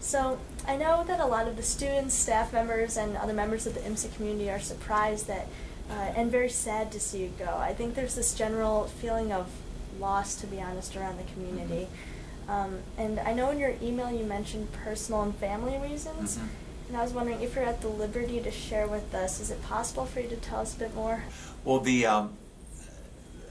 So I know that a lot of the students, staff members, and other members of the IMSA community are surprised that and very sad to see you go. I think there's this general feeling of loss, to be honest, around the community. And I know in your email you mentioned personal and family reasons. And I was wondering if you're at the liberty to share with us, is it possible for you to tell us a bit more? Well,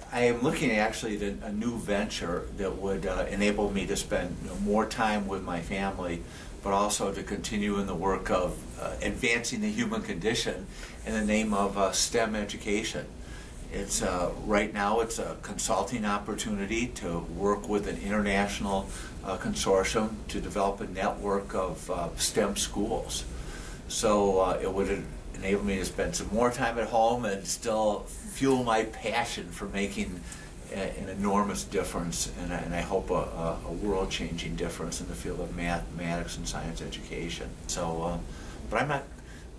I am looking actually at a new venture that would enable me to spend more time with my family, but also to continue in the work of advancing the human condition in the name of STEM education. It's right now it's a consulting opportunity to work with an international consortium to develop a network of STEM schools. So it would enable me to spend some more time at home and still fuel my passion for making an enormous difference, and I hope a world-changing difference in the field of mathematics and science education. So, but I'm not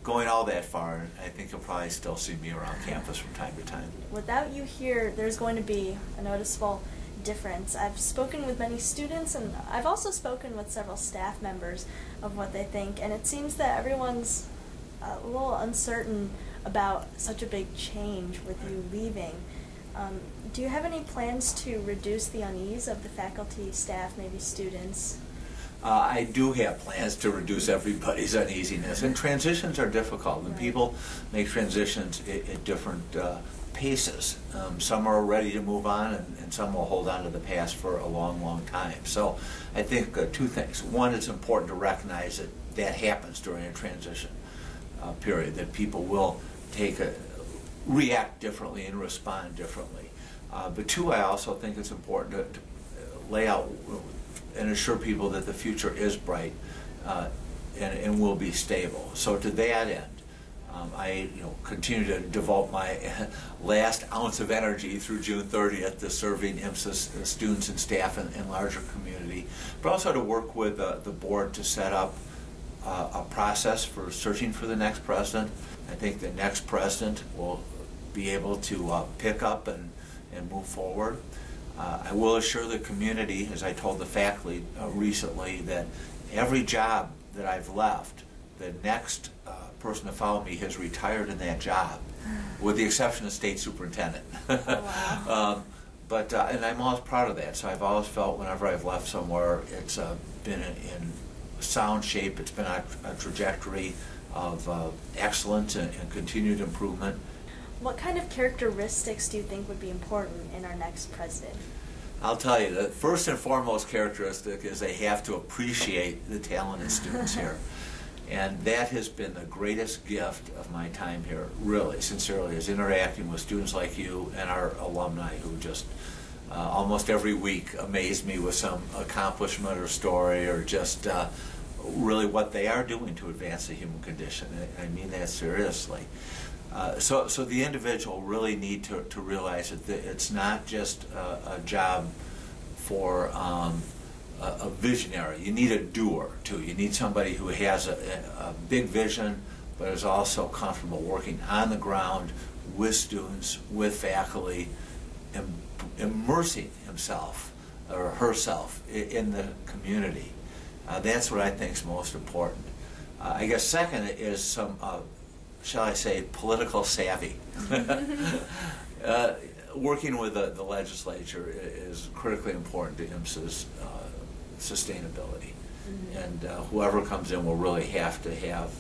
going all that far, and I think you'll probably still see me around campus from time to time. Without you here, there's going to be a noticeable difference. I've spoken with many students, and I've also spoken with several staff members of what they think, and it seems that everyone's a little uncertain about such a big change with you leaving. Do you have any plans to reduce the unease of the faculty, staff, maybe students? I do have plans to reduce everybody's uneasiness, and transitions are difficult, and people make transitions at different paces. Some are ready to move on, and some will hold on to the past for a long, long time. So I think two things. One, it's important to recognize that that happens during a transition period, that people will react differently and respond differently. But two, I also think it's important to lay out and assure people that the future is bright and will be stable. So to that end, I continue to devote my last ounce of energy through June 30th to serving IMSA students and staff in larger community, but also to work with the board to set up a process for searching for the next president. I think the next president will be able to pick up and move forward. I will assure the community, as I told the faculty recently, that every job that I've left, the next person to follow me has retired in that job, with the exception of state superintendent. Oh, wow. And I'm always proud of that. So I've always felt whenever I've left somewhere, it's been in sound shape. It's been a trajectory of excellence and continued improvement. What kind of characteristics do you think would be important in our next president? I'll tell you, the first and foremost characteristic is they have to appreciate the talented students here. And that has been the greatest gift of my time here, really, sincerely, is interacting with students like you and our alumni who just almost every week amaze me with some accomplishment or story, or just really what they are doing to advance the human condition. And I mean that seriously. So the individual really need to realize that it's not just a job for a visionary. You need a doer too. You need somebody who has a big vision, but is also comfortable working on the ground with students, with faculty, and immersing himself or herself in the community. That's what I think is most important. I guess second is some shall I say, political savvy. Working with the legislature is critically important to IMSA's sustainability. And whoever comes in will really have to have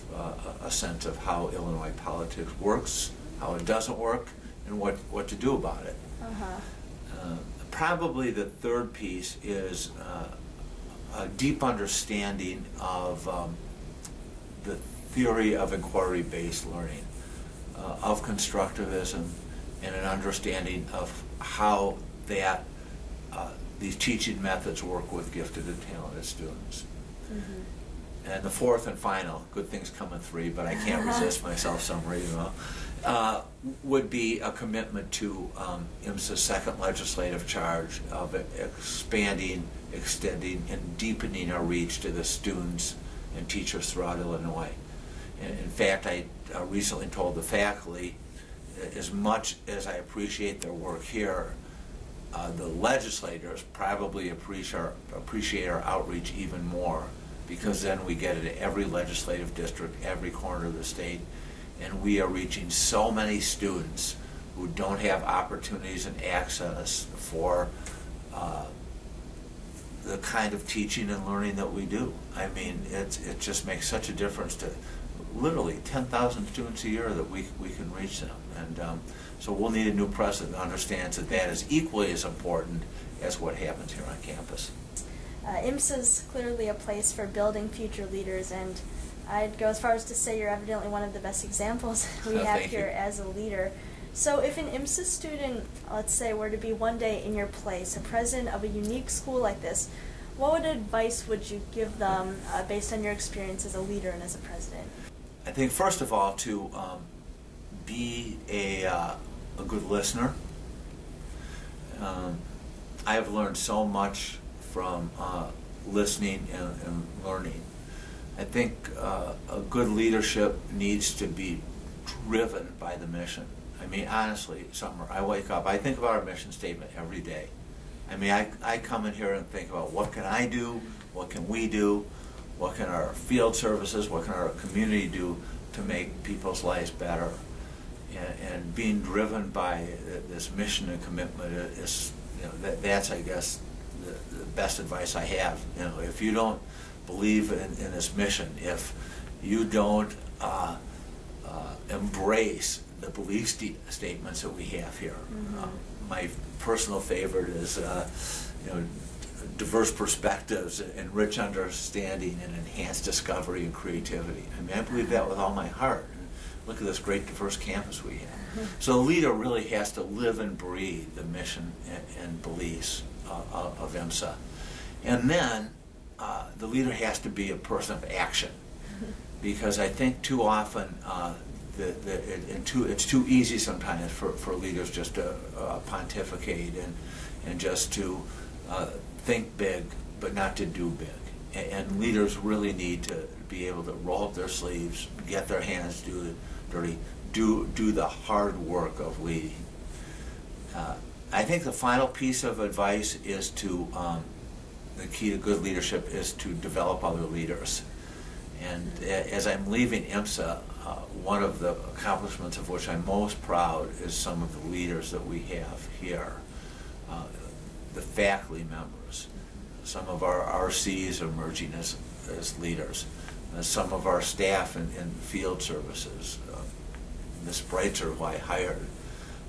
a sense of how Illinois politics works, how it doesn't work, and what to do about it. Probably the third piece is a deep understanding of the theory of inquiry-based learning, of constructivism, and an understanding of how these teaching methods work with gifted and talented students. And the fourth and final, good things come in three, but I can't resist my self-summary, would be a commitment to IMSA's second legislative charge of expanding, extending, and deepening our reach to the students and teachers throughout Illinois. In fact, I recently told the faculty, as much as I appreciate their work here, the legislators probably appreciate our outreach even more, because then we get it in every legislative district, every corner of the state, and we are reaching so many students who don't have opportunities and access for the kind of teaching and learning that we do. I mean, it just makes such a difference to literally 10,000 students a year that we can reach them. And so we'll need a new president that understands that that is equally as important as what happens here on campus. IMSA is clearly a place for building future leaders, and I'd go as far as to say you're evidently one of the best examples we have here as a leader. So if an IMSA student, let's say, were to be one day in your place, a president of a unique school like this, what advice would you give them based on your experience as a leader and as a president? I think first of all to be a good listener. I have learned so much from listening and learning. I think a good leadership needs to be driven by the mission. I mean, honestly, Summer, I wake up, I think about our mission statement every day. I mean, I come in here and think about what can I do, what can we do, what can our field services, what can our community do to make people's lives better. And being driven by this mission and commitment is, that's, I guess, the best advice I have. If you don't believe in this mission, if you don't embrace the belief statements that we have here. My personal favorite is diverse perspectives and rich understanding and enhanced discovery and creativity. I mean, I believe that with all my heart. Look at this great diverse campus we have. So the leader really has to live and breathe the mission and beliefs of IMSA. And then the leader has to be a person of action, because I think too often it's too easy sometimes for leaders just to pontificate and just to think big but not to do big. And leaders really need to be able to roll up their sleeves, get their hands dirty, do the hard work of leading. I think the final piece of advice is to, the key to good leadership is to develop other leaders. And as I'm leaving IMSA, one of the accomplishments of which I'm most proud is some of the leaders that we have here. The faculty members, some of our RCs emerging as leaders, some of our staff in field services, Ms. Breitzer, who I hired.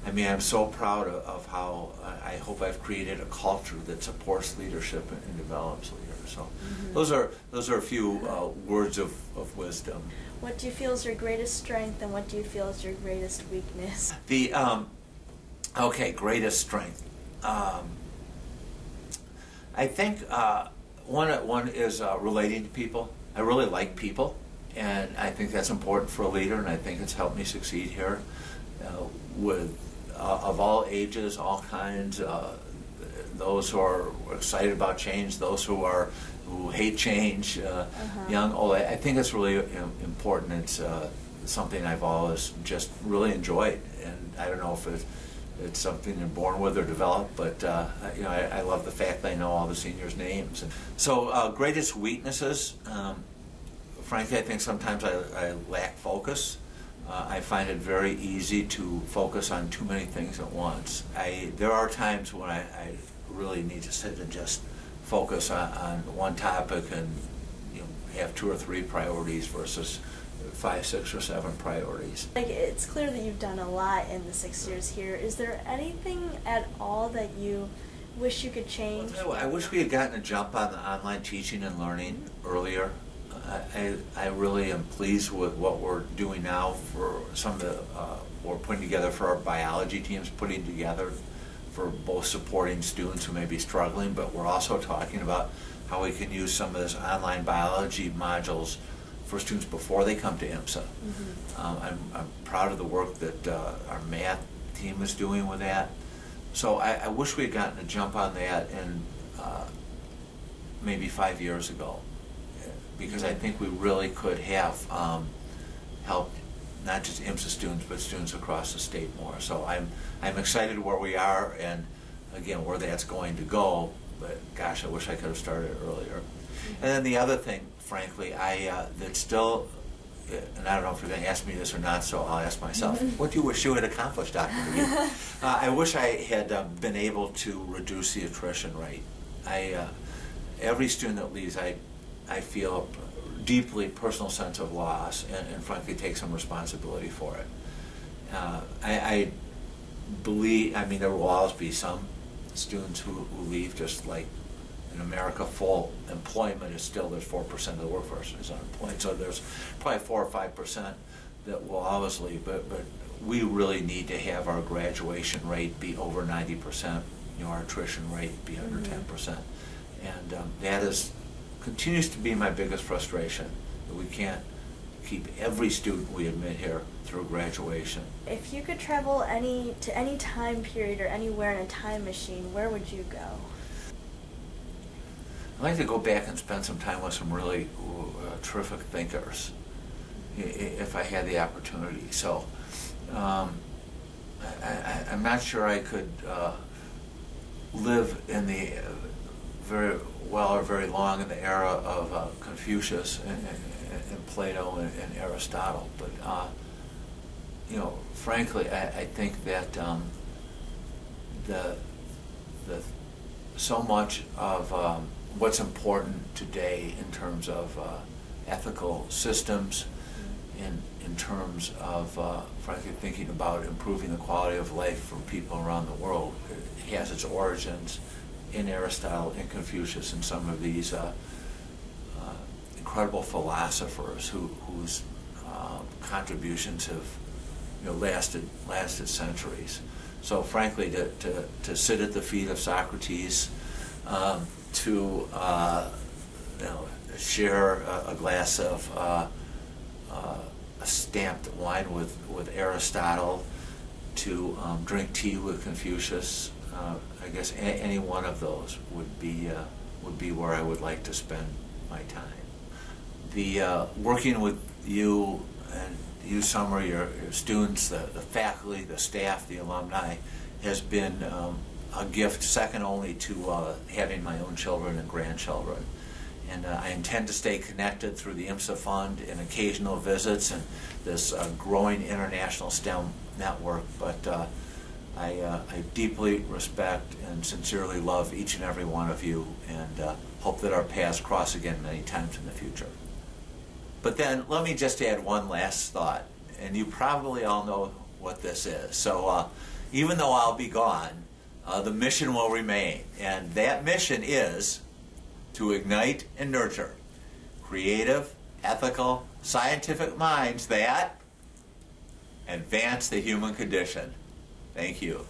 I mean, I'm so proud of how I hope I've created a culture that supports leadership and develops leaders. So those are a few words of wisdom. What do you feel is your greatest strength, and what do you feel is your greatest weakness? The greatest strength. I think one is relating to people. I really like people, and I think that's important for a leader, and I think it's helped me succeed here with of all ages, all kinds, those who are excited about change, those who hate change, young, old. I think it's really important. It's something I've always just really enjoyed, and I don't know if it's something you're born with or developed, but I love the fact that I know all the seniors' names. So greatest weaknesses, frankly, I think sometimes I lack focus. I find it very easy to focus on too many things at once. There are times when I really need to sit and just focus on one topic and have 2 or 3 priorities versus 5, 6, or 7 priorities. It's clear that you've done a lot in the 6 years here. Is there anything at all that you wish you could change? Well, I wish we had gotten a jump on the online teaching and learning earlier. I really am pleased with what we're doing now for some of the, we're putting together for our biology teams, putting together for both supporting students who may be struggling, but we're also talking about how we can use some of this online biology modules for students before they come to IMSA. I'm proud of the work that our math team is doing with that. So I wish we had gotten a jump on that in maybe 5 years ago, because I think we really could have helped not just IMSA students, but students across the state more. So I'm excited where we are, and again, where that's going to go, but gosh, I wish I could have started earlier. And then the other thing, frankly, that still, and I don't know if you're going to ask me this or not, so I'll ask myself, what do you wish you had accomplished, Dr. McGee? I wish I had been able to reduce the attrition rate. Every student that leaves, I feel a deeply personal sense of loss and frankly take some responsibility for it. I believe, I mean, there will always be some students who leave, just like in America, full employment is still, there's 4% of the workforce is unemployed, so there's probably 4 or 5% that will always leave, but we really need to have our graduation rate be over 90%, our attrition rate be under 10%, and that continues to be my biggest frustration, that we can't keep every student we admit here through graduation. If you could travel to any time period or anywhere in a time machine, where would you go? I'd like to go back and spend some time with some really terrific thinkers, if I had the opportunity. So I'm not sure I could live in the very well or very long in the era of Confucius and Plato and Aristotle, but frankly, I think that so much of what's important today in terms of ethical systems, in terms of frankly thinking about improving the quality of life for people around the world, it has its origins in Aristotle, in Confucius, and some of these incredible philosophers whose contributions have lasted centuries. So frankly, to sit at the feet of Socrates, to share a glass of stamped wine with Aristotle, to drink tea with Confucius, I guess any one of those would be where I would like to spend my time. The working with you and you, Summer, your students, the faculty, the staff, the alumni, has been a gift second only to having my own children and grandchildren. And I intend to stay connected through the IMSA Fund and occasional visits and this growing international STEM network. But I deeply respect and sincerely love each and every one of you, and hope that our paths cross again many times in the future. But then let me just add one last thought, and you probably all know what this is. So even though I'll be gone, the mission will remain, and that mission is to ignite and nurture creative, ethical, scientific minds that advance the human condition. Thank you.